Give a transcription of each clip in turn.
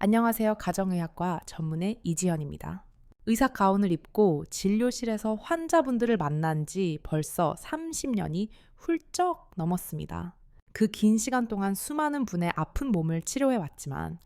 안녕하세요. 가정의학과 전문의 이지연입니다. 의사 가운을 입고 진료실에서 환자분들을 만난 지 벌써 30년이 훌쩍 넘었습니다. 그 긴 시간 동안 수많은 분의 아픈 몸을 치료해 왔지만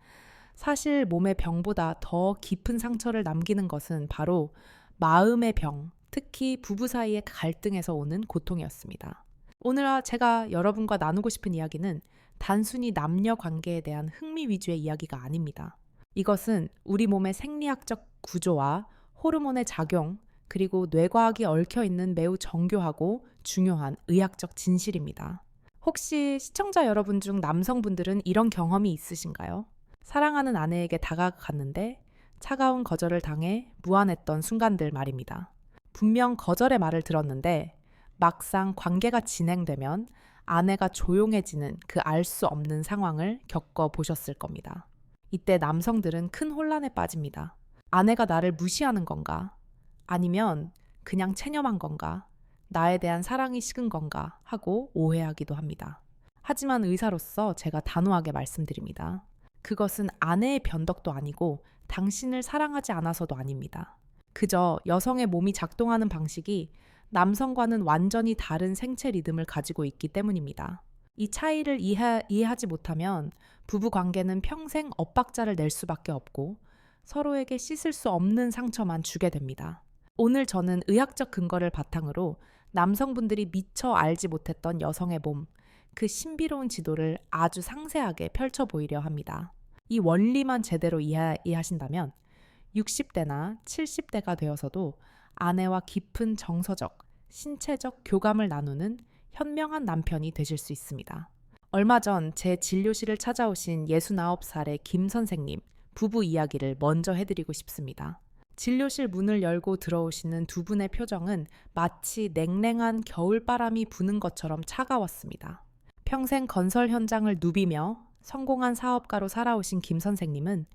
사실 몸의 병보다 더 깊은 상처를 남기는 것은 바로 마음의 병, 특히 부부 사이의 갈등에서 오는 고통이었습니다. 오늘 제가 여러분과 나누고 싶은 이야기는 단순히 남녀 관계에 대한 흥미 위주의 이야기가 아닙니다. 이것은 우리 몸의 생리학적 구조와 호르몬의 작용, 그리고 뇌과학이 얽혀 있는 매우 정교하고 중요한 의학적 진실입니다. 혹시 시청자 여러분 중 남성분들은 이런 경험이 있으신가요? 사랑하는 아내에게 다가갔는데 차가운 거절을 당해 무안했던 순간들 말입니다. 분명 거절의 말을 들었는데 막상 관계가 진행되면 아내가 조용해지는 그 알 수 없는 상황을 겪어보셨을 겁니다. 이때 남성들은 큰 혼란에 빠집니다. 아내가 나를 무시하는 건가? 아니면 그냥 체념한 건가? 나에 대한 사랑이 식은 건가? 하고 오해하기도 합니다. 하지만 의사로서 제가 단호하게 말씀드립니다. 그것은 아내의 변덕도 아니고 당신을 사랑하지 않아서도 아닙니다. 그저 여성의 몸이 작동하는 방식이 남성과는 완전히 다른 생체 리듬을 가지고 있기 때문입니다. 이 차이를 이해하지 못하면 부부 관계는 평생 엇박자를 낼 수밖에 없고 서로에게 씻을 수 없는 상처만 주게 됩니다. 오늘 저는 의학적 근거를 바탕으로 남성분들이 미처 알지 못했던 여성의 몸, 그 신비로운 지도를 아주 상세하게 펼쳐 보이려 합니다. 이 원리만 제대로 이해하신다면 60대나 70대가 되어서도 아내와 깊은 정서적, 신체적 교감을 나누는 현명한 남편이 되실 수 있습니다. 얼마 전 제 진료실을 찾아오신 69살의 김 선생님 부부 이야기를 먼저 해드리고 싶습니다. 진료실 문을 열고 들어오시는 두 분의 표정은 마치 냉랭한 겨울바람이 부는 것처럼 차가웠습니다. 평생 건설 현장을 누비며 성공한 사업가로 살아오신 김 선생님은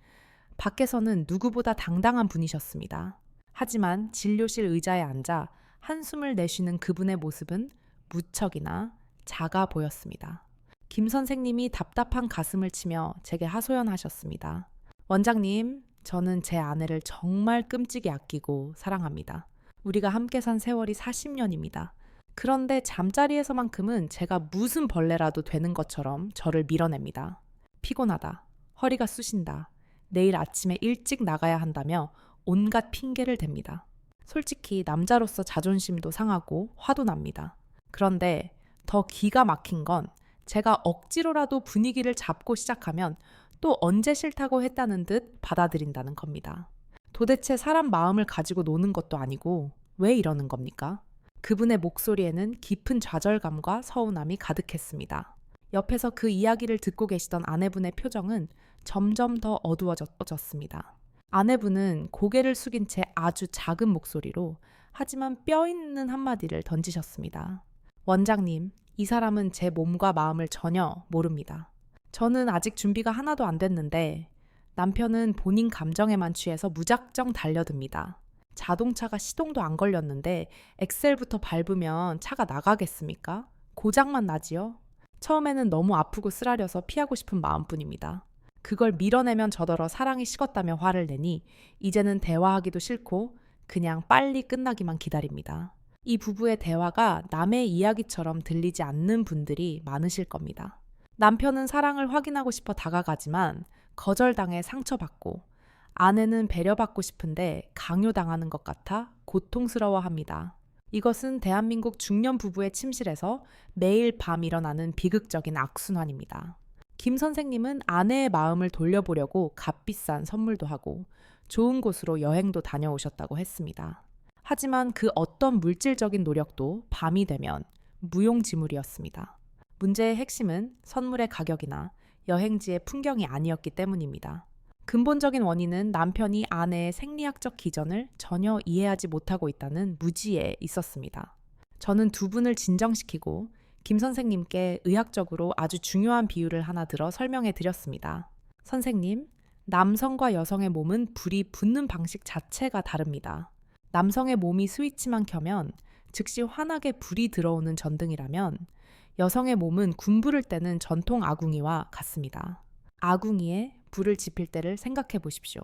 밖에서는 누구보다 당당한 분이셨습니다. 하지만 진료실 의자에 앉아 한숨을 내쉬는 그분의 모습은 무척이나 작아 보였습니다. 김 선생님이 답답한 가슴을 치며 제게 하소연하셨습니다. 원장님, 저는 제 아내를 정말 끔찍이 아끼고 사랑합니다. 우리가 함께 산 세월이 40년입니다. 그런데 잠자리에서만큼은 제가 무슨 벌레라도 되는 것처럼 저를 밀어냅니다. 피곤하다. 허리가 쑤신다. 내일 아침에 일찍 나가야 한다며 온갖 핑계를 댑니다. 솔직히 남자로서 자존심도 상하고 화도 납니다. 그런데 더 기가 막힌 건 제가 억지로라도 분위기를 잡고 시작하면 또 언제 싫다고 했다는 듯 받아들인다는 겁니다. 도대체 사람 마음을 가지고 노는 것도 아니고 왜 이러는 겁니까? 그분의 목소리에는 깊은 좌절감과 서운함이 가득했습니다. 옆에서 그 이야기를 듣고 계시던 아내분의 표정은 점점 더 어두워졌습니다. 아내분은 고개를 숙인 채 아주 작은 목소리로 하지만 뼈 있는 한마디를 던지셨습니다. 원장님, 이 사람은 제 몸과 마음을 전혀 모릅니다. 저는 아직 준비가 하나도 안 됐는데 남편은 본인 감정에만 취해서 무작정 달려듭니다. 자동차가 시동도 안 걸렸는데 엑셀부터 밟으면 차가 나가겠습니까? 고장만 나지요? 처음에는 너무 아프고 쓰라려서 피하고 싶은 마음뿐입니다. 그걸 밀어내면 저더러 사랑이 식었다며 화를 내니 이제는 대화하기도 싫고 그냥 빨리 끝나기만 기다립니다. 이 부부의 대화가 남의 이야기처럼 들리지 않는 분들이 많으실 겁니다. 남편은 사랑을 확인하고 싶어 다가가지만 거절당해 상처받고 아내는 배려받고 싶은데 강요당하는 것 같아 고통스러워합니다. 이것은 대한민국 중년 부부의 침실에서 매일 밤 일어나는 비극적인 악순환입니다. 김 선생님은 아내의 마음을 돌려보려고 값비싼 선물도 하고 좋은 곳으로 여행도 다녀오셨다고 했습니다. 하지만 그 어떤 물질적인 노력도 밤이 되면 무용지물이었습니다. 문제의 핵심은 선물의 가격이나 여행지의 풍경이 아니었기 때문입니다. 근본적인 원인은 남편이 아내의 생리학적 기전을 전혀 이해하지 못하고 있다는 무지에 있었습니다. 저는 두 분을 진정시키고 김 선생님께 의학적으로 아주 중요한 비유를 하나 들어 설명해 드렸습니다. 선생님, 남성과 여성의 몸은 불이 붙는 방식 자체가 다릅니다. 남성의 몸이 스위치만 켜면 즉시 환하게 불이 들어오는 전등이라면 여성의 몸은 군부를 때는 전통 아궁이와 같습니다. 아궁이에 불을 지필 때를 생각해 보십시오.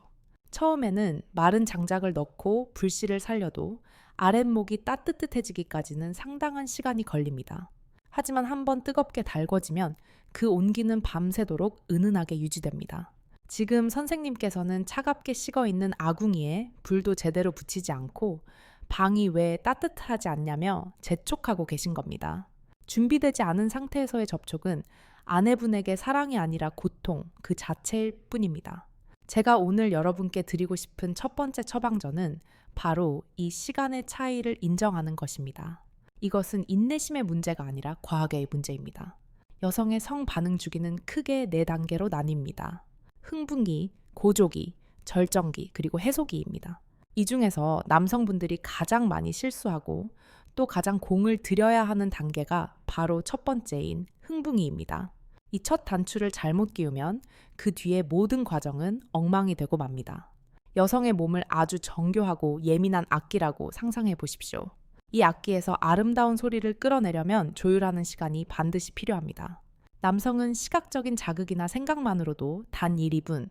처음에는 마른 장작을 넣고 불씨를 살려도 아랫목이 따뜻해지기까지는 상당한 시간이 걸립니다. 하지만 한번 뜨겁게 달궈지면 그 온기는 밤새도록 은은하게 유지됩니다. 지금 선생님께서는 차갑게 식어 있는 아궁이에 불도 제대로 붙이지 않고 방이 왜 따뜻하지 않냐며 재촉하고 계신 겁니다. 준비되지 않은 상태에서의 접촉은 아내분에게 사랑이 아니라 고통 그 자체일 뿐입니다. 제가 오늘 여러분께 드리고 싶은 첫 번째 처방전은 바로 이 시간의 차이를 인정하는 것입니다. 이것은 인내심의 문제가 아니라 과학의 문제입니다. 여성의 성 반응 주기는 크게 4단계로 나뉩니다. 흥분기, 고조기, 절정기, 그리고 해소기입니다. 이 중에서 남성분들이 가장 많이 실수하고 또 가장 공을 들여야 하는 단계가 바로 첫 번째인 흥분기입니다. 이 첫 단추를 잘못 끼우면 그 뒤에 모든 과정은 엉망이 되고 맙니다. 여성의 몸을 아주 정교하고 예민한 악기라고 상상해 보십시오. 이 악기에서 아름다운 소리를 끌어내려면 조율하는 시간이 반드시 필요합니다. 남성은 시각적인 자극이나 생각만으로도 단 1, 2분,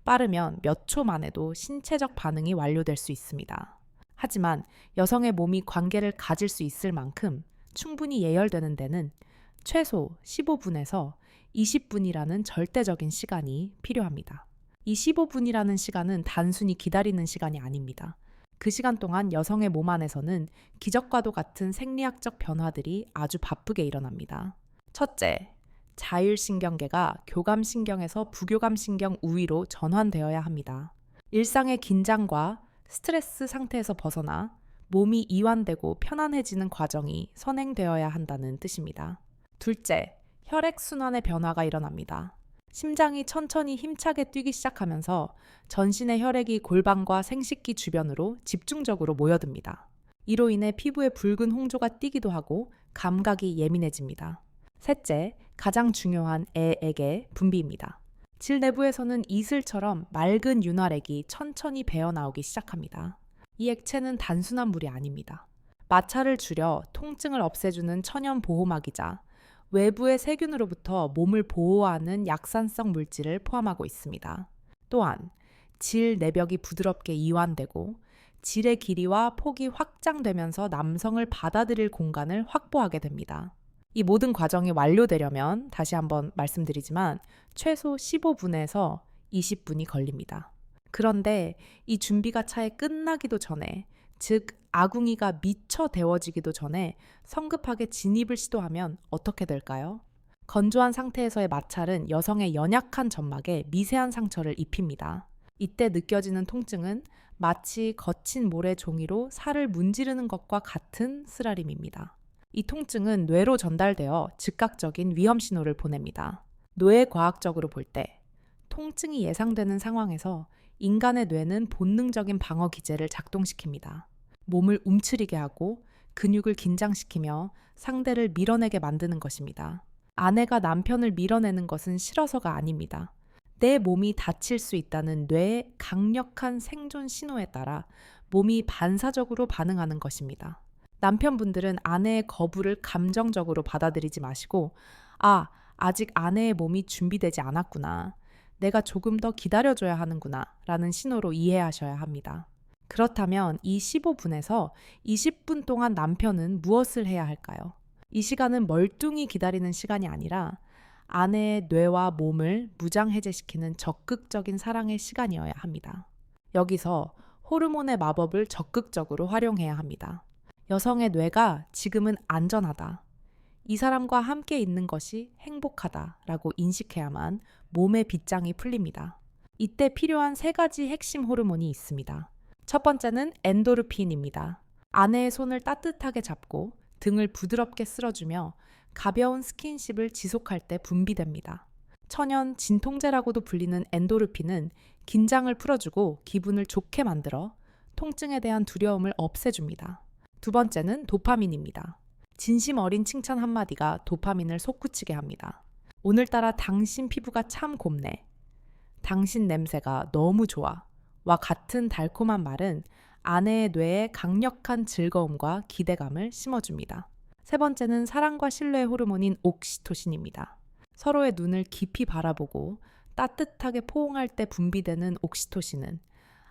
빠르면 몇 초 만에도 신체적 반응이 완료될 수 있습니다. 하지만 여성의 몸이 관계를 가질 수 있을 만큼 충분히 예열되는 데는 최소 15분에서 20분이라는 절대적인 시간이 필요합니다. 이 15분이라는 시간은 단순히 기다리는 시간이 아닙니다. 그 시간 동안 여성의 몸 안에서는 기적과도 같은 생리학적 변화들이 아주 바쁘게 일어납니다. 첫째, 자율신경계가 교감신경에서 부교감신경 우위로 전환되어야 합니다. 일상의 긴장과 스트레스 상태에서 벗어나 몸이 이완되고 편안해지는 과정이 선행되어야 한다는 뜻입니다. 둘째, 혈액순환의 변화가 일어납니다. 심장이 천천히 힘차게 뛰기 시작하면서 전신의 혈액이 골반과 생식기 주변으로 집중적으로 모여듭니다. 이로 인해 피부에 붉은 홍조가 띄기도 하고 감각이 예민해집니다. 셋째, 가장 중요한 애액의 분비입니다. 질 내부에서는 이슬처럼 맑은 윤활액이 천천히 배어나오기 시작합니다. 이 액체는 단순한 물이 아닙니다. 마찰을 줄여 통증을 없애주는 천연 보호막이자 외부의 세균으로부터 몸을 보호하는 약산성 물질을 포함하고 있습니다. 또한 질 내벽이 부드럽게 이완되고 질의 길이와 폭이 확장되면서 남성을 받아들일 공간을 확보하게 됩니다. 이 모든 과정이 완료되려면 다시 한번 말씀드리지만 최소 15분에서 20분이 걸립니다. 그런데 이 준비가 차에 끝나기도 전에, 즉 아궁이가 미처 데워지기도 전에 성급하게 진입을 시도하면 어떻게 될까요? 건조한 상태에서의 마찰은 여성의 연약한 점막에 미세한 상처를 입힙니다. 이때 느껴지는 통증은 마치 거친 모래 종이로 살을 문지르는 것과 같은 쓰라림입니다. 이 통증은 뇌로 전달되어 즉각적인 위험 신호를 보냅니다. 뇌과학적으로 볼 때 통증이 예상되는 상황에서 인간의 뇌는 본능적인 방어 기제를 작동시킵니다. 몸을 움츠리게 하고 근육을 긴장시키며 상대를 밀어내게 만드는 것입니다. 아내가 남편을 밀어내는 것은 싫어서가 아닙니다. 내 몸이 다칠 수 있다는 뇌의 강력한 생존 신호에 따라 몸이 반사적으로 반응하는 것입니다. 남편분들은 아내의 거부를 감정적으로 받아들이지 마시고 아직 아내의 몸이 준비되지 않았구나. 내가 조금 더 기다려줘야 하는구나 라는 신호로 이해하셔야 합니다. 그렇다면 이 15분에서 20분 동안 남편은 무엇을 해야 할까요? 이 시간은 멀뚱히 기다리는 시간이 아니라 아내의 뇌와 몸을 무장해제시키는 적극적인 사랑의 시간이어야 합니다. 여기서 호르몬의 마법을 적극적으로 활용해야 합니다. 여성의 뇌가 지금은 안전하다, 이 사람과 함께 있는 것이 행복하다라고 인식해야만 몸의 빗장이 풀립니다. 이때 필요한 3가지 핵심 호르몬이 있습니다. 첫 번째는 엔도르핀입니다. 아내의 손을 따뜻하게 잡고 등을 부드럽게 쓸어주며 가벼운 스킨십을 지속할 때 분비됩니다. 천연 진통제라고도 불리는 엔도르핀은 긴장을 풀어주고 기분을 좋게 만들어 통증에 대한 두려움을 없애줍니다. 두 번째는 도파민입니다. 진심 어린 칭찬 한마디가 도파민을 솟구치게 합니다. 오늘따라 당신 피부가 참 곱네. 당신 냄새가 너무 좋아. 와 같은 달콤한 말은 아내의 뇌에 강력한 즐거움과 기대감을 심어줍니다. 세 번째는 사랑과 신뢰의 호르몬인 옥시토신입니다. 서로의 눈을 깊이 바라보고 따뜻하게 포옹할 때 분비되는 옥시토신은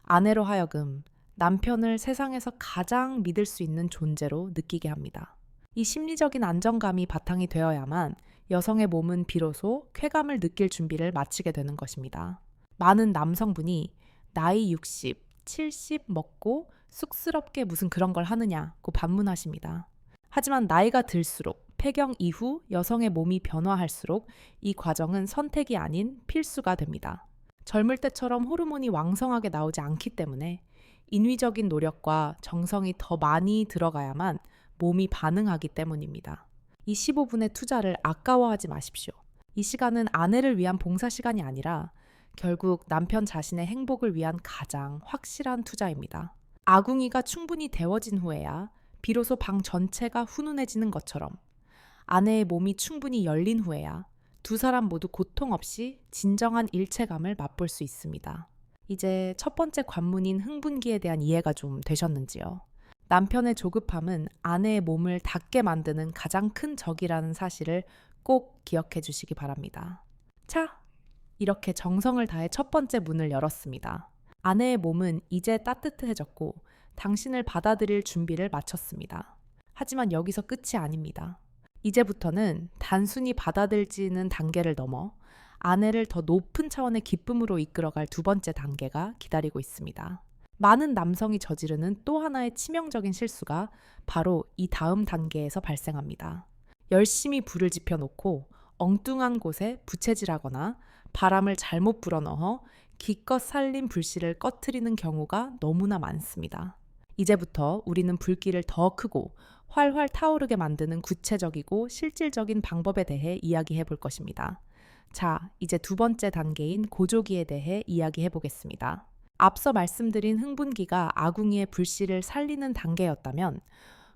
아내로 하여금 남편을 세상에서 가장 믿을 수 있는 존재로 느끼게 합니다. 이 심리적인 안정감이 바탕이 되어야만 여성의 몸은 비로소 쾌감을 느낄 준비를 마치게 되는 것입니다. 많은 남성분이 나이 60, 70 먹고 쑥스럽게 무슨 그런 걸 하느냐고 반문하십니다. 하지만 나이가 들수록 폐경 이후 여성의 몸이 변화할수록 이 과정은 선택이 아닌 필수가 됩니다. 젊을 때처럼 호르몬이 왕성하게 나오지 않기 때문에 인위적인 노력과 정성이 더 많이 들어가야만 몸이 반응하기 때문입니다. 이 15분의 투자를 아까워하지 마십시오. 이 시간은 아내를 위한 봉사 시간이 아니라 결국 남편 자신의 행복을 위한 가장 확실한 투자입니다. 아궁이가 충분히 데워진 후에야 비로소 방 전체가 훈훈해지는 것처럼 아내의 몸이 충분히 열린 후에야 두 사람 모두 고통 없이 진정한 일체감을 맛볼 수 있습니다. 이제 첫 번째 관문인 흥분기에 대한 이해가 좀 되셨는지요? 남편의 조급함은 아내의 몸을 닿게 만드는 가장 큰 적이라는 사실을 꼭 기억해 주시기 바랍니다. 자, 이렇게 정성을 다해 첫 번째 문을 열었습니다. 아내의 몸은 이제 따뜻해졌고 당신을 받아들일 준비를 마쳤습니다. 하지만 여기서 끝이 아닙니다. 이제부터는 단순히 받아들이는 단계를 넘어 아내를 더 높은 차원의 기쁨으로 이끌어갈 두 번째 단계가 기다리고 있습니다. 많은 남성이 저지르는 또 하나의 치명적인 실수가 바로 이 다음 단계에서 발생합니다. 열심히 불을 지펴놓고 엉뚱한 곳에 부채질하거나 바람을 잘못 불어넣어 기껏 살린 불씨를 꺼트리는 경우가 너무나 많습니다. 이제부터 우리는 불길을 더 크고 활활 타오르게 만드는 구체적이고 실질적인 방법에 대해 이야기해 볼 것입니다. 자, 이제 두 번째 단계인 고조기에 대해 이야기해 보겠습니다. 앞서 말씀드린 흥분기가 아궁이의 불씨를 살리는 단계였다면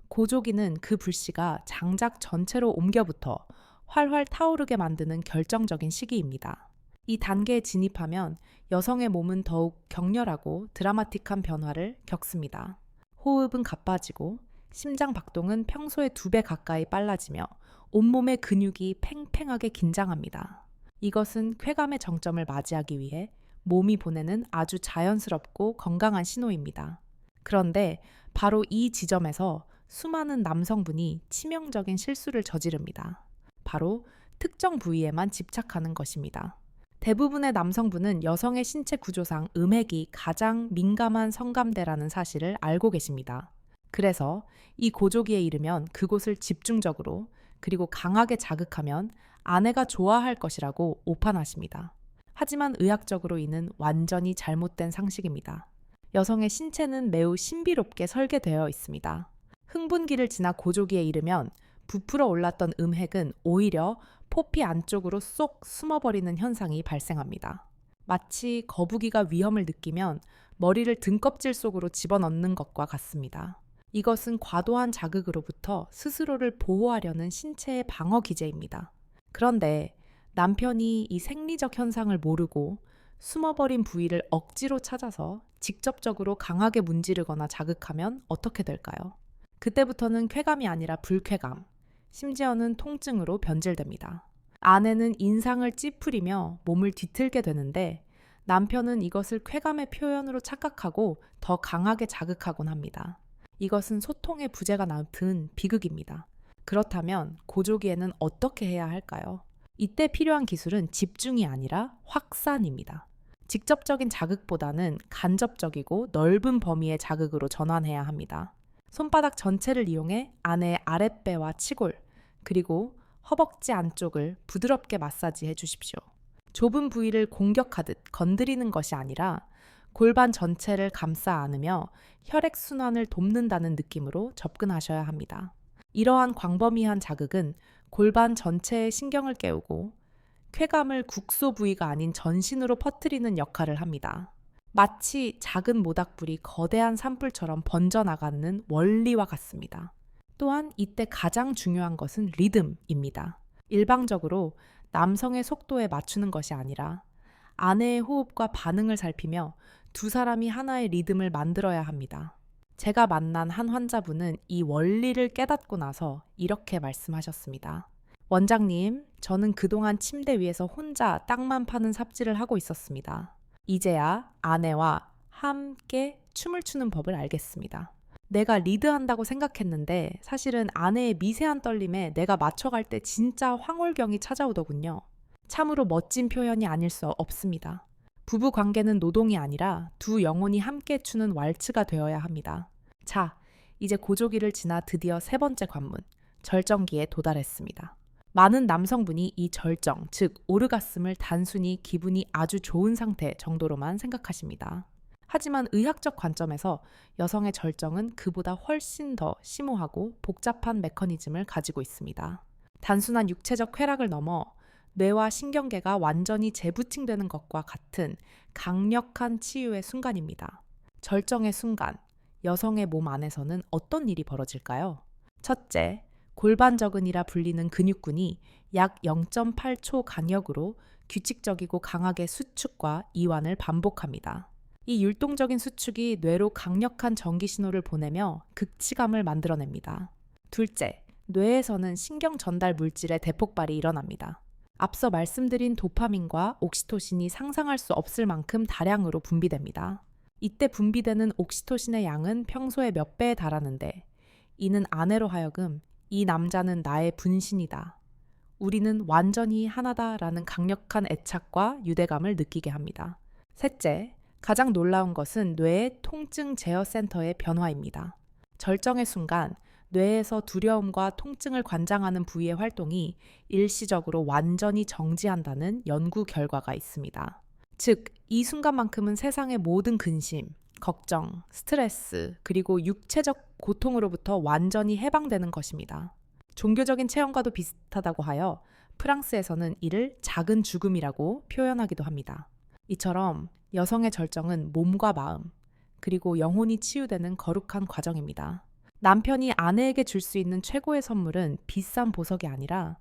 고조기는 그 불씨가 장작 전체로 옮겨붙어 활활 타오르게 만드는 결정적인 시기입니다. 이 단계에 진입하면 여성의 몸은 더욱 격렬하고 드라마틱한 변화를 겪습니다. 호흡은 가빠지고 심장 박동은 평소의 2배 가까이 빨라지며 온몸의 근육이 팽팽하게 긴장합니다. 이것은 쾌감의 정점을 맞이하기 위해 몸이 보내는 아주 자연스럽고 건강한 신호입니다. 그런데 바로 이 지점에서 수많은 남성분이 치명적인 실수를 저지릅니다. 바로 특정 부위에만 집착하는 것입니다. 대부분의 남성분은 여성의 신체 구조상 음핵이 가장 민감한 성감대라는 사실을 알고 계십니다. 그래서 이 고조기에 이르면 그곳을 집중적으로 그리고 강하게 자극하면 아내가 좋아할 것이라고 오판하십니다. 하지만 의학적으로 이는 완전히 잘못된 상식입니다. 여성의 신체는 매우 신비롭게 설계되어 있습니다. 흥분기를 지나 고조기에 이르면 부풀어 올랐던 음핵은 오히려 포피 안쪽으로 쏙 숨어버리는 현상이 발생합니다. 마치 거북이가 위험을 느끼면 머리를 등껍질 속으로 집어넣는 것과 같습니다. 이것은 과도한 자극으로부터 스스로를 보호하려는 신체의 방어 기제입니다. 그런데 남편이 이 생리적 현상을 모르고 숨어버린 부위를 억지로 찾아서 직접적으로 강하게 문지르거나 자극하면 어떻게 될까요? 그때부터는 쾌감이 아니라 불쾌감, 심지어는 통증으로 변질됩니다. 아내는 인상을 찌푸리며 몸을 뒤틀게 되는데 남편은 이것을 쾌감의 표현으로 착각하고 더 강하게 자극하곤 합니다. 이것은 소통의 부재가 나타난 비극입니다. 그렇다면 고조기에는 어떻게 해야 할까요? 이때 필요한 기술은 집중이 아니라 확산입니다. 직접적인 자극보다는 간접적이고 넓은 범위의 자극으로 전환해야 합니다. 손바닥 전체를 이용해 아내의 아랫배와 치골, 그리고 허벅지 안쪽을 부드럽게 마사지해 주십시오. 좁은 부위를 공격하듯 건드리는 것이 아니라 골반 전체를 감싸 안으며 혈액순환을 돕는다는 느낌으로 접근하셔야 합니다. 이러한 광범위한 자극은 골반 전체의 신경을 깨우고 쾌감을 국소 부위가 아닌 전신으로 퍼뜨리는 역할을 합니다. 마치 작은 모닥불이 거대한 산불처럼 번져나가는 원리와 같습니다. 또한 이때 가장 중요한 것은 리듬입니다. 일방적으로 남성의 속도에 맞추는 것이 아니라 아내의 호흡과 반응을 살피며 두 사람이 하나의 리듬을 만들어야 합니다. 제가 만난 한 환자분은 이 원리를 깨닫고 나서 이렇게 말씀하셨습니다. 원장님, 저는 그동안 침대 위에서 혼자 땅만 파는 삽질을 하고 있었습니다. 이제야 아내와 함께 춤을 추는 법을 알겠습니다. 내가 리드한다고 생각했는데 사실은 아내의 미세한 떨림에 내가 맞춰갈 때 진짜 황홀경이 찾아오더군요. 참으로 멋진 표현이 아닐 수 없습니다. 부부 관계는 노동이 아니라 두 영혼이 함께 추는 왈츠가 되어야 합니다. 자, 이제 고조기를 지나 드디어 세 번째 관문, 절정기에 도달했습니다. 많은 남성분이 이 절정, 즉 오르가슴을 단순히 기분이 아주 좋은 상태 정도로만 생각하십니다. 하지만 의학적 관점에서 여성의 절정은 그보다 훨씬 더 심오하고 복잡한 메커니즘을 가지고 있습니다. 단순한 육체적 쾌락을 넘어 뇌와 신경계가 완전히 재부팅되는 것과 같은 강력한 치유의 순간입니다. 절정의 순간, 여성의 몸 안에서는 어떤 일이 벌어질까요? 첫째, 골반저근이라 불리는 근육군이 약 0.8초 간격으로 규칙적이고 강하게 수축과 이완을 반복합니다. 이 율동적인 수축이 뇌로 강력한 전기 신호를 보내며 극치감을 만들어냅니다. 둘째, 뇌에서는 신경 전달 물질의 대폭발이 일어납니다. 앞서 말씀드린 도파민과 옥시토신이 상상할 수 없을 만큼 다량으로 분비됩니다. 이때 분비되는 옥시토신의 양은 평소의 몇 배에 달하는데 이는 아내로 하여금 이 남자는 나의 분신이다. 우리는 완전히 하나다라는 강력한 애착과 유대감을 느끼게 합니다. 셋째, 가장 놀라운 것은 뇌의 통증 제어 센터의 변화입니다. 절정의 순간 뇌에서 두려움과 통증을 관장하는 부위의 활동이 일시적으로 완전히 정지한다는 연구 결과가 있습니다. 즉, 이 순간만큼은 세상의 모든 근심, 걱정, 스트레스, 그리고 육체적 고통으로부터 완전히 해방되는 것입니다. 종교적인 체험과도 비슷하다고 하여 프랑스에서는 이를 작은 죽음이라고 표현하기도 합니다. 이처럼 여성의 절정은 몸과 마음, 그리고 영혼이 치유되는 거룩한 과정입니다. 남편이 아내에게 줄 수 있는 최고의 선물은 비싼 보석이 아니라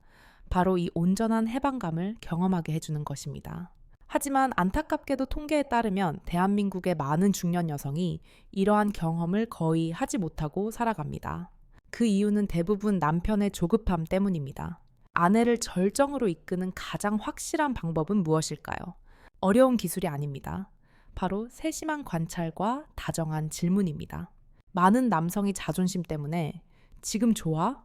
바로 이 온전한 해방감을 경험하게 해주는 것입니다. 하지만 안타깝게도 통계에 따르면 대한민국의 많은 중년 여성이 이러한 경험을 거의 하지 못하고 살아갑니다. 그 이유는 대부분 남편의 조급함 때문입니다. 아내를 절정으로 이끄는 가장 확실한 방법은 무엇일까요? 어려운 기술이 아닙니다. 바로 세심한 관찰과 다정한 질문입니다. 많은 남성이 자존심 때문에 지금 좋아?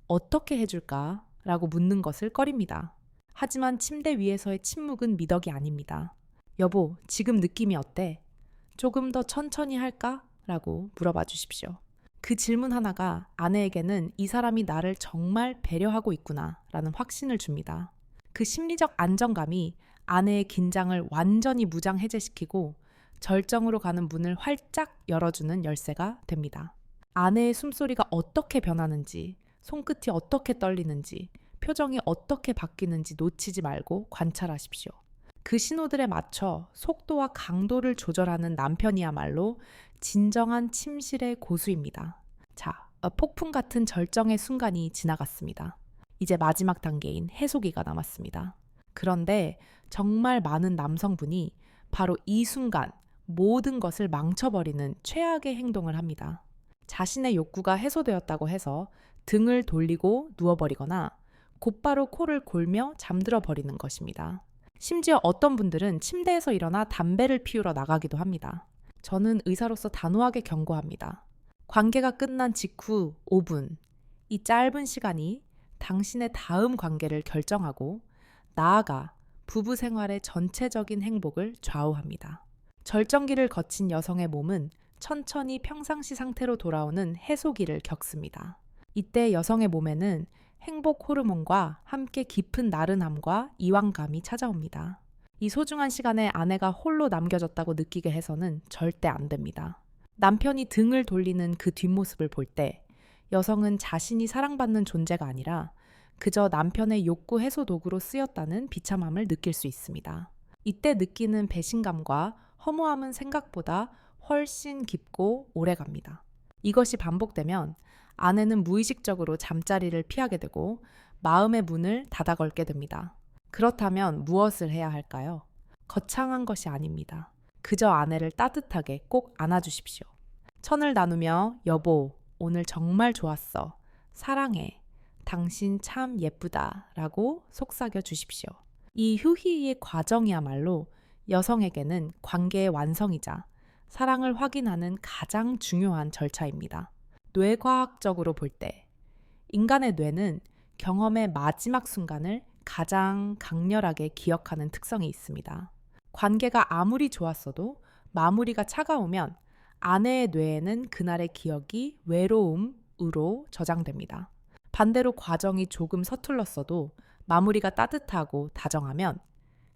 어떻게 해줄까? 라고 묻는 것을 꺼립니다. 하지만 침대 위에서의 침묵은 미덕이 아닙니다. 여보, 지금 느낌이 어때? 조금 더 천천히 할까? 라고 물어봐 주십시오. 그 질문 하나가 아내에게는 이 사람이 나를 정말 배려하고 있구나 라는 확신을 줍니다. 그 심리적 안정감이 아내의 긴장을 완전히 무장해제시키고 절정으로 가는 문을 활짝 열어주는 열쇠가 됩니다. 아내의 숨소리가 어떻게 변하는지, 손끝이 어떻게 떨리는지, 표정이 어떻게 바뀌는지 놓치지 말고 관찰하십시오. 그 신호들에 맞춰 속도와 강도를 조절하는 남편이야말로 진정한 침실의 고수입니다. 자, 폭풍 같은 절정의 순간이 지나갔습니다. 이제 마지막 단계인 해소기가 남았습니다. 그런데 정말 많은 남성분이 바로 이 순간 모든 것을 망쳐버리는 최악의 행동을 합니다. 자신의 욕구가 해소되었다고 해서 등을 돌리고 누워버리거나 곧바로 코를 골며 잠들어 버리는 것입니다. 심지어 어떤 분들은 침대에서 일어나 담배를 피우러 나가기도 합니다. 저는 의사로서 단호하게 경고합니다. 관계가 끝난 직후 5분, 이 짧은 시간이 당신의 다음 관계를 결정하고 나아가 부부 생활의 전체적인 행복을 좌우합니다. 절정기를 거친 여성의 몸은 천천히 평상시 상태로 돌아오는 해소기를 겪습니다. 이때 여성의 몸에는 행복 호르몬과 함께 깊은 나른함과 이완감이 찾아옵니다. 이 소중한 시간에 아내가 홀로 남겨졌다고 느끼게 해서는 절대 안 됩니다. 남편이 등을 돌리는 그 뒷모습을 볼 때 여성은 자신이 사랑받는 존재가 아니라 그저 남편의 욕구 해소 도구로 쓰였다는 비참함을 느낄 수 있습니다. 이때 느끼는 배신감과 허무함은 생각보다 훨씬 깊고 오래갑니다. 이것이 반복되면 아내는 무의식적으로 잠자리를 피하게 되고 마음의 문을 닫아 걸게 됩니다. 그렇다면 무엇을 해야 할까요? 거창한 것이 아닙니다. 그저 아내를 따뜻하게 꼭 안아주십시오. 천을 나누며 여보, 오늘 정말 좋았어. 사랑해. 당신 참 예쁘다 라고 속삭여 주십시오. 이 휴희의 과정이야말로 여성에게는 관계의 완성이자 사랑을 확인하는 가장 중요한 절차입니다. 뇌과학적으로 볼 때 인간의 뇌는 경험의 마지막 순간을 가장 강렬하게 기억하는 특성이 있습니다. 관계가 아무리 좋았어도 마무리가 차가우면 아내의 뇌에는 그날의 기억이 외로움으로 저장됩니다. 반대로 과정이 조금 서툴렀어도 마무리가 따뜻하고 다정하면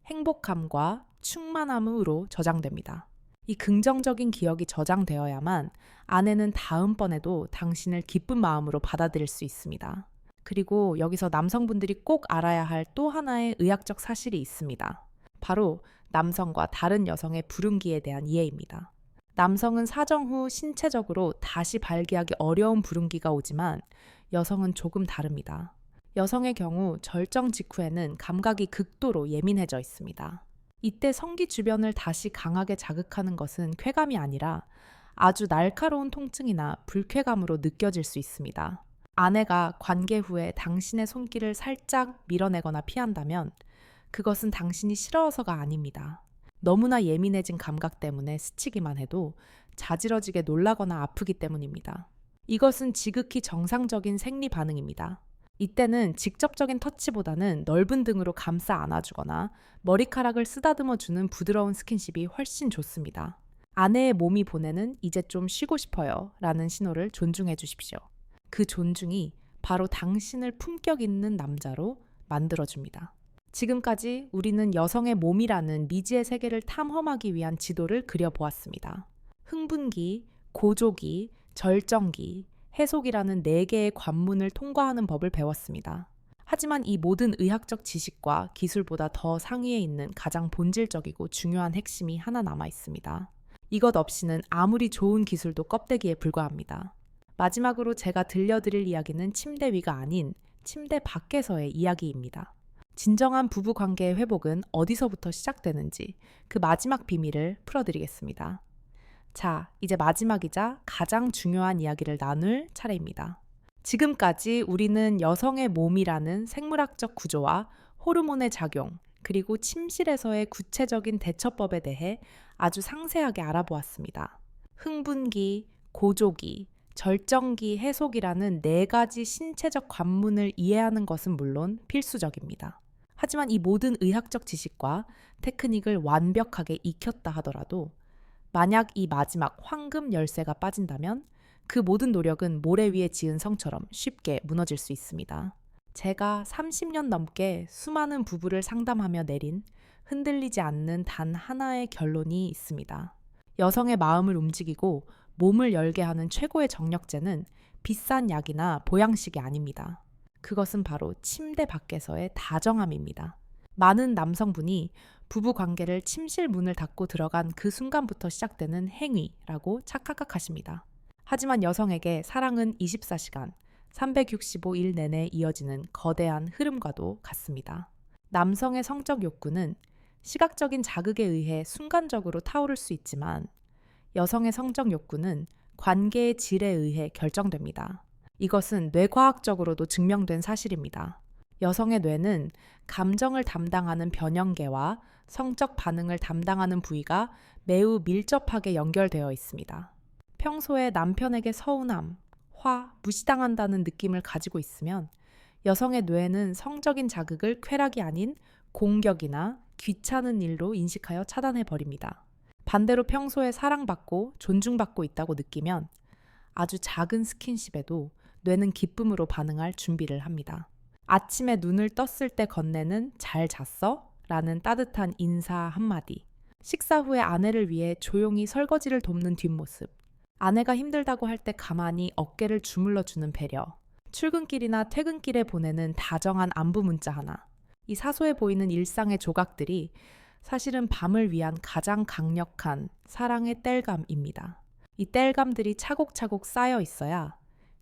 행복함과 충만함으로 저장됩니다. 이 긍정적인 기억이 저장되어야만 아내는 다음번에도 당신을 기쁜 마음으로 받아들일 수 있습니다. 그리고 여기서 남성분들이 꼭 알아야 할 또 하나의 의학적 사실이 있습니다. 바로 남성과 다른 여성의 불운기에 대한 이해입니다. 남성은 사정 후 신체적으로 다시 발기하기 어려운 불운기가 오지만 여성은 조금 다릅니다. 여성의 경우 절정 직후에는 감각이 극도로 예민해져 있습니다. 이때 성기 주변을 다시 강하게 자극하는 것은 쾌감이 아니라 아주 날카로운 통증이나 불쾌감으로 느껴질 수 있습니다. 아내가 관계 후에 당신의 손길을 살짝 밀어내거나 피한다면 그것은 당신이 싫어서가 아닙니다. 너무나 예민해진 감각 때문에 스치기만 해도 자지러지게 놀라거나 아프기 때문입니다. 이것은 지극히 정상적인 생리 반응입니다. 이때는 직접적인 터치보다는 넓은 등으로 감싸 안아주거나 머리카락을 쓰다듬어주는 부드러운 스킨십이 훨씬 좋습니다. 아내의 몸이 보내는 이제 좀 쉬고 싶어요 라는 신호를 존중해 주십시오. 그 존중이 바로 당신을 품격 있는 남자로 만들어줍니다. 지금까지 우리는 여성의 몸이라는 미지의 세계를 탐험하기 위한 지도를 그려보았습니다. 흥분기, 고조기, 절정기, 해속이라는 4개의 관문을 통과하는 법을 배웠습니다. 하지만 이 모든 의학적 지식과 기술보다 더 상위에 있는 가장 본질적이고 중요한 핵심이 하나 남아 있습니다. 이것 없이는 아무리 좋은 기술도 껍데기에 불과합니다. 마지막으로 제가 들려드릴 이야기는 침대 위가 아닌 침대 밖에서의 이야기입니다. 진정한 부부 관계의 회복은 어디서부터 시작되는지 그 마지막 비밀을 풀어드리겠습니다. 자, 이제 마지막이자 가장 중요한 이야기를 나눌 차례입니다. 지금까지 우리는 여성의 몸이라는 생물학적 구조와 호르몬의 작용, 그리고 침실에서의 구체적인 대처법에 대해 아주 상세하게 알아보았습니다. 흥분기, 고조기, 절정기, 해속이라는 4가지 신체적 관문을 이해하는 것은 물론 필수적입니다. 하지만 이 모든 의학적 지식과 테크닉을 완벽하게 익혔다 하더라도 만약 이 마지막 황금 열쇠가 빠진다면 그 모든 노력은 모래 위에 지은 성처럼 쉽게 무너질 수 있습니다. 제가 30년 넘게 수많은 부부를 상담하며 내린 흔들리지 않는 단 하나의 결론이 있습니다. 여성의 마음을 움직이고 몸을 열게 하는 최고의 정력제는 비싼 약이나 보양식이 아닙니다. 그것은 바로 침대 밖에서의 다정함입니다. 많은 남성분이 부부 관계를 침실 문을 닫고 들어간 그 순간부터 시작되는 행위라고 착각하십니다. 하지만 여성에게 사랑은 24시간, 365일 내내 이어지는 거대한 흐름과도 같습니다. 남성의 성적 욕구는 시각적인 자극에 의해 순간적으로 타오를 수 있지만 여성의 성적 욕구는 관계의 질에 의해 결정됩니다. 이것은 뇌과학적으로도 증명된 사실입니다. 여성의 뇌는 감정을 담당하는 변형계와 성적 반응을 담당하는 부위가 매우 밀접하게 연결되어 있습니다. 평소에 남편에게 서운함, 화, 무시당한다는 느낌을 가지고 있으면 여성의 뇌는 성적인 자극을 쾌락이 아닌 공격이나 귀찮은 일로 인식하여 차단해버립니다. 반대로 평소에 사랑받고 존중받고 있다고 느끼면 아주 작은 스킨십에도 뇌는 기쁨으로 반응할 준비를 합니다. 아침에 눈을 떴을 때 건네는 잘 잤어? 라는 따뜻한 인사 한마디. 식사 후에 아내를 위해 조용히 설거지를 돕는 뒷모습. 아내가 힘들다고 할 때 가만히 어깨를 주물러주는 배려. 출근길이나 퇴근길에 보내는 다정한 안부 문자 하나. 이 사소해 보이는 일상의 조각들이 사실은 밤을 위한 가장 강력한 사랑의 땔감입니다. 이 땔감들이 차곡차곡 쌓여 있어야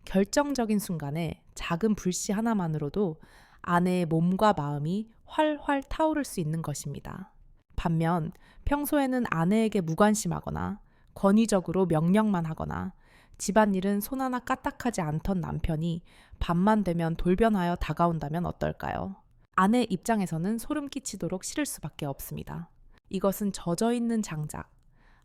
결정적인 순간에 작은 불씨 하나만으로도 아내의 몸과 마음이 활활 타오를 수 있는 것입니다. 반면 평소에는 아내에게 무관심하거나 권위적으로 명령만 하거나 집안일은 손 하나 까딱하지 않던 남편이 밤만 되면 돌변하여 다가온다면 어떨까요? 아내 입장에서는 소름 끼치도록 싫을 수밖에 없습니다. 이것은 젖어있는 장작,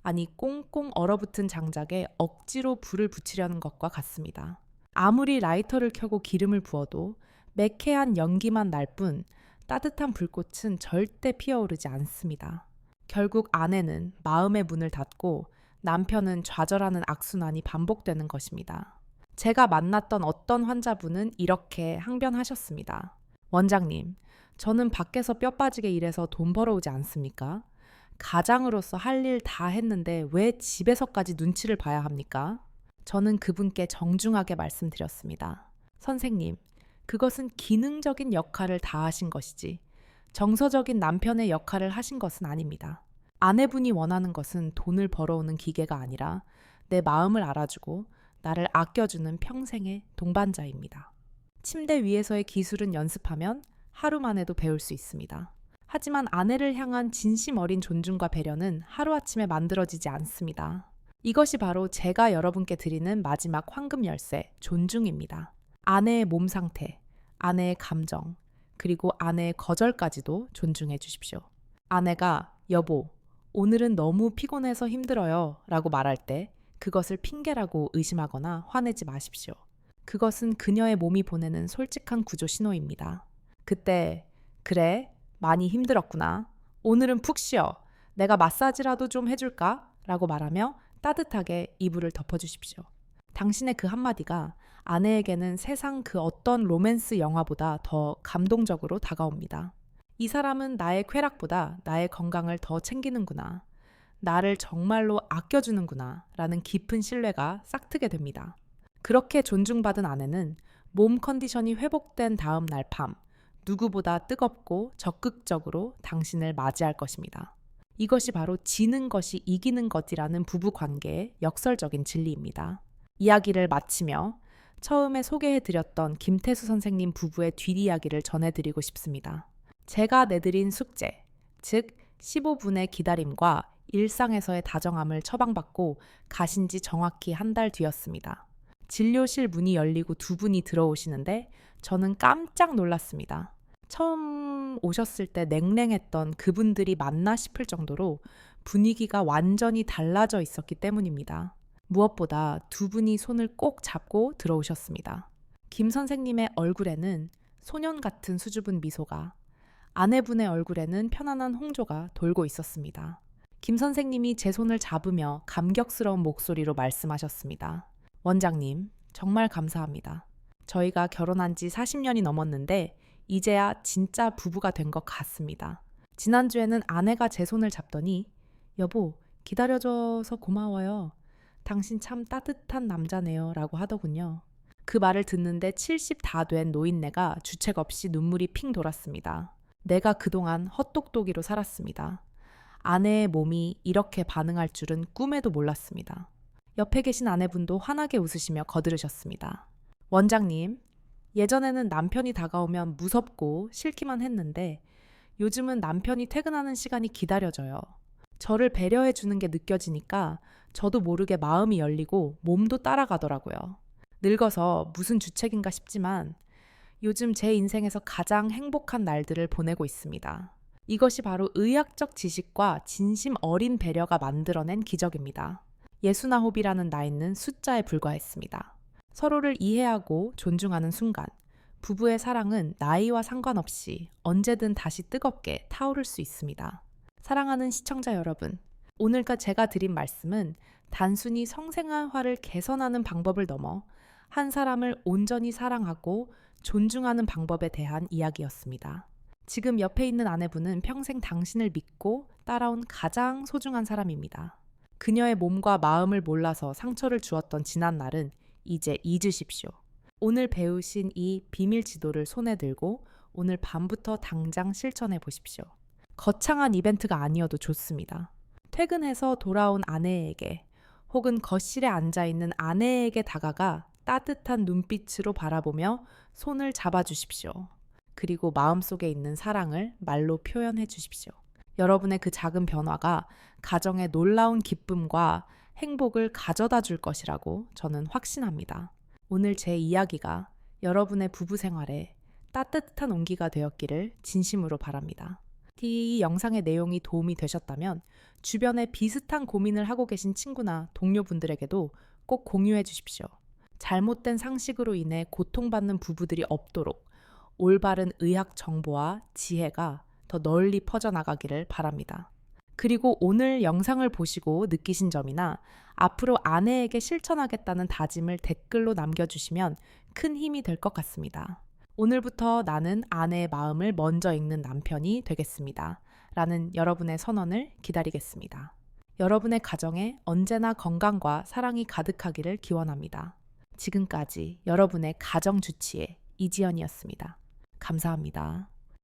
아니 꽁꽁 얼어붙은 장작에 억지로 불을 붙이려는 것과 같습니다. 아무리 라이터를 켜고 기름을 부어도 매캐한 연기만 날 뿐 따뜻한 불꽃은 절대 피어오르지 않습니다. 결국 아내는 마음의 문을 닫고 남편은 좌절하는 악순환이 반복되는 것입니다. 제가 만났던 어떤 환자분은 이렇게 항변하셨습니다. 원장님, 저는 밖에서 뼈 빠지게 일해서 돈 벌어오지 않습니까? 가장으로서 할 일 다 했는데 왜 집에서까지 눈치를 봐야 합니까? 저는 그분께 정중하게 말씀드렸습니다. 선생님, 그것은 기능적인 역할을 다 하신 것이지 정서적인 남편의 역할을 하신 것은 아닙니다. 아내분이 원하는 것은 돈을 벌어오는 기계가 아니라 내 마음을 알아주고 나를 아껴주는 평생의 동반자입니다. 침대 위에서의 기술은 연습하면 하루 만에도 배울 수 있습니다. 하지만 아내를 향한 진심 어린 존중과 배려는 하루아침에 만들어지지 않습니다. 이것이 바로 제가 여러분께 드리는 마지막 황금 열쇠, 존중입니다. 아내의 몸 상태, 아내의 감정, 그리고 아내의 거절까지도 존중해 주십시오. 아내가 여보, 오늘은 너무 피곤해서 힘들어요 라고 말할 때 그것을 핑계라고 의심하거나 화내지 마십시오. 그것은 그녀의 몸이 보내는 솔직한 구조 신호입니다. 그때 그래, 많이 힘들었구나. 오늘은 푹 쉬어. 내가 마사지라도 좀 해줄까? 라고 말하며 따뜻하게 이불을 덮어주십시오. 당신의 그 한마디가 아내에게는 세상 그 어떤 로맨스 영화보다 더 감동적으로 다가옵니다. 이 사람은 나의 쾌락보다 나의 건강을 더 챙기는구나. 나를 정말로 아껴주는구나. 라는 깊은 신뢰가 싹트게 됩니다. 그렇게 존중받은 아내는 몸 컨디션이 회복된 다음 날 밤, 누구보다 뜨겁고 적극적으로 당신을 맞이할 것입니다. 이것이 바로 지는 것이 이기는 것이라는 부부 관계의 역설적인 진리입니다. 이야기를 마치며 처음에 소개해드렸던 김태수 선생님 부부의 뒷이야기를 전해드리고 싶습니다. 제가 내드린 숙제, 즉 15분의 기다림과 일상에서의 다정함을 처방받고 가신 지 정확히 한 달 뒤였습니다. 진료실 문이 열리고 두 분이 들어오시는데 저는 깜짝 놀랐습니다. 처음 오셨을 때 냉랭했던 그분들이 맞나 싶을 정도로 분위기가 완전히 달라져 있었기 때문입니다. 무엇보다 두 분이 손을 꼭 잡고 들어오셨습니다. 김 선생님의 얼굴에는 소년 같은 수줍은 미소가, 아내분의 얼굴에는 편안한 홍조가 돌고 있었습니다. 김 선생님이 제 손을 잡으며 감격스러운 목소리로 말씀하셨습니다. 원장님, 정말 감사합니다. 저희가 결혼한 지 40년이 넘었는데 이제야 진짜 부부가 된 것 같습니다. 지난주에는 아내가 제 손을 잡더니 여보, 기다려줘서 고마워요. 당신 참 따뜻한 남자네요 라고 하더군요. 그 말을 듣는데 70 다 된 노인네가 주책 없이 눈물이 핑 돌았습니다. 내가 그동안 헛똑똑이로 살았습니다. 아내의 몸이 이렇게 반응할 줄은 꿈에도 몰랐습니다. 옆에 계신 아내분도 환하게 웃으시며 거들으셨습니다. 원장님, 예전에는 남편이 다가오면 무섭고 싫기만 했는데 요즘은 남편이 퇴근하는 시간이 기다려져요. 저를 배려해 주는 게 느껴지니까 저도 모르게 마음이 열리고 몸도 따라가더라고요. 늙어서 무슨 주책인가 싶지만 요즘 제 인생에서 가장 행복한 날들을 보내고 있습니다. 이것이 바로 의학적 지식과 진심 어린 배려가 만들어낸 기적입니다. 69이라는 나이는 숫자에 불과했습니다. 서로를 이해하고 존중하는 순간, 부부의 사랑은 나이와 상관없이 언제든 다시 뜨겁게 타오를 수 있습니다. 사랑하는 시청자 여러분, 오늘까지 제가 드린 말씀은 단순히 성생활화를 개선하는 방법을 넘어 한 사람을 온전히 사랑하고 존중하는 방법에 대한 이야기였습니다. 지금 옆에 있는 아내분은 평생 당신을 믿고 따라온 가장 소중한 사람입니다. 그녀의 몸과 마음을 몰라서 상처를 주었던 지난 날은 이제 잊으십시오. 오늘 배우신 이 비밀 지도를 손에 들고 오늘 밤부터 당장 실천해 보십시오. 거창한 이벤트가 아니어도 좋습니다. 퇴근해서 돌아온 아내에게 혹은 거실에 앉아있는 아내에게 다가가 따뜻한 눈빛으로 바라보며 손을 잡아주십시오. 그리고 마음속에 있는 사랑을 말로 표현해 주십시오. 여러분의 그 작은 변화가 가정에 놀라운 기쁨과 행복을 가져다 줄 것이라고 저는 확신합니다. 오늘 제 이야기가 여러분의 부부 생활에 따뜻한 온기가 되었기를 진심으로 바랍니다. 이 영상의 내용이 도움이 되셨다면 주변에 비슷한 고민을 하고 계신 친구나 동료분들에게도 꼭 공유해 주십시오. 잘못된 상식으로 인해 고통받는 부부들이 없도록 올바른 의학 정보와 지혜가 더 널리 퍼져나가기를 바랍니다. 그리고 오늘 영상을 보시고 느끼신 점이나 앞으로 아내에게 실천하겠다는 다짐을 댓글로 남겨주시면 큰 힘이 될 것 같습니다. 오늘부터 나는 아내의 마음을 먼저 읽는 남편이 되겠습니다. 라는 여러분의 선언을 기다리겠습니다. 여러분의 가정에 언제나 건강과 사랑이 가득하기를 기원합니다. 지금까지 여러분의 가정 주치의 이지연이었습니다. 감사합니다.